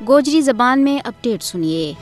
گوجری زبان میں اپڈیٹ سنیے۔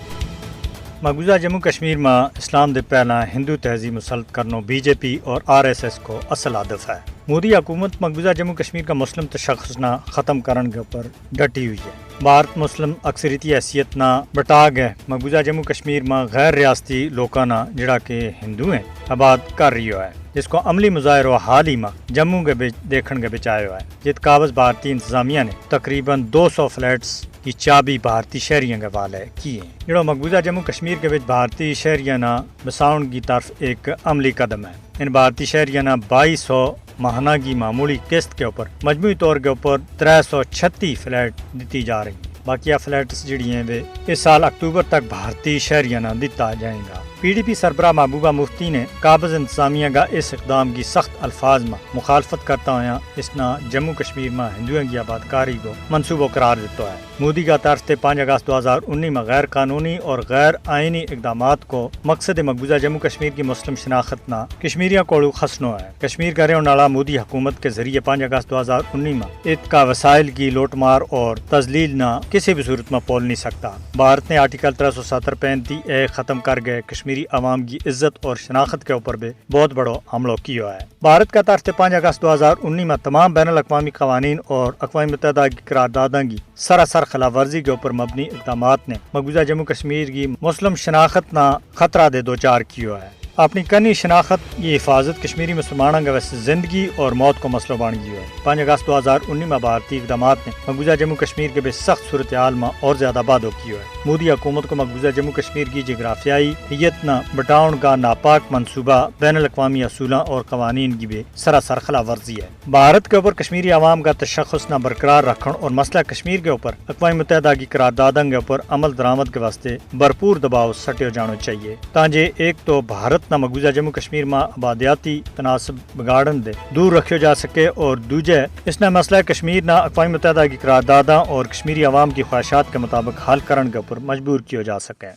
مقبوضہ جموں کشمیر میں اسلام دے پہلا ہندو تہذیب مسلط کرنا بی جے پی اور RSS کو اصل ہدف ہے۔ مودی حکومت مقبوضہ جموں کشمیر کا مسلم تشخص نہ ختم کرنے کے اوپر ڈٹی ہوئی ہے۔ بھارت مسلم اکثریتی حیثیت نہ بٹا گئے مقبوضہ جموں کشمیر میں غیر ریاستی لوکاں نہ جڑا کہ ہندو ہیں آباد کر رہی ہے، جس کو عملی مظاہرہ حال ہی میں جموں کے دیکھنے کے بچایا ہے، جت قابض بھارتی انتظامیہ نے تقریباً 200 فلیٹس کی چابی بھارتی شہریوں کے حوالے کی ہے، جڑا مقبوضہ جموں کشمیر کے بھارتی شہریوں نہ بساؤن کی طرف ایک عملی قدم ہے۔ ان بھارتی شہریوں نہ 2200 ماہانہ کی معمولی قسط کے اوپر مجموعی طور کے اوپر 336 فلیٹ دیتی جا رہی ہیں۔ باقیہ فلیٹس جڑی ہیں وہ اس سال اکتوبر تک بھارتی شہریوں نہ دیتا جائیں گا۔ PDP سربراہ محبوبہ مفتی نے قابض انتظامیہ کا اس اقدام کی سخت الفاظ میں مخالفت کرتا ہوا اس نے جموں کشمیر میں ہندوؤں کی آبادکاری کو منصوبہ قرار دیتا ہے۔ مودی کا طرز 5 اگست 2019 میں غیر قانونی اور غیر آئینی اقدامات کو مقصد مقبوضہ جموں کشمیر کی مسلم شناخت نہ کشمیریوں کو خسنو ہے۔ کشمیر کا رہنے والا مودی حکومت کے ذریعے 5 اگست 2019 میں اتکا وسائل کی لوٹ مار اور تذلیل نہ کسی بھی صورت میں پول نہیں سکتا۔ بھارت نے آرٹیکل 370-35A ختم کر گئے کشمیری عوام کی عزت اور شناخت کے اوپر بھی بہت بڑا حملہ کیا ہے۔ بھارت کا طرز 5 اگست 2019 میں تمام بین الاقوامی قوانین اور اقوام متحدہ کی قراردادوں کی سراسر خلاف ورزی کے اوپر مبنی اقدامات نے مقبوضہ جموں کشمیر کی مسلم شناخت نہ خطرہ دے دوچار کیا ہے۔ اپنی کنی شناخت کی حفاظت کشمیری مسلمانوں کے ویسے زندگی اور موت کو مسئلہ بن گیا ہے۔ 5 اگست 2019 میں بھارتی اقدامات نے مقبوضہ جموں کشمیر کے بے سخت صورتحال میں اور زیادہ بادو کیا ہے۔ مودی حکومت کو مقبوضہ جموں کشمیر کی جغرافیائی حیت نہ بٹاؤن کا ناپاک منصوبہ بین الاقوامی اصولوں اور قوانین کی بھی سراسر خلاف ورزی ہے۔ بھارت کے اوپر کشمیری عوام کا تشخص نہ برقرار رکھنے اور مسئلہ کشمیر کے اوپر اقوام متحدہ کی قراردادوں کے اوپر عمل درآمد کے واسطے بھرپور دباؤ سٹیا جانا چاہیے، تاکہ ایک تو بھارت نہ مقبوضہ جموں کشمیر میں آبادیاتی تناسب بگاڑن دے دور رکھا جا سکے، اور دوجے اس نے مسئلہ کشمیر نہ اقوام متحدہ کی قراردادوں اور کشمیری عوام کی خواہشات کے مطابق حل کرنے کے اوپر مجبور کیا جا سکے۔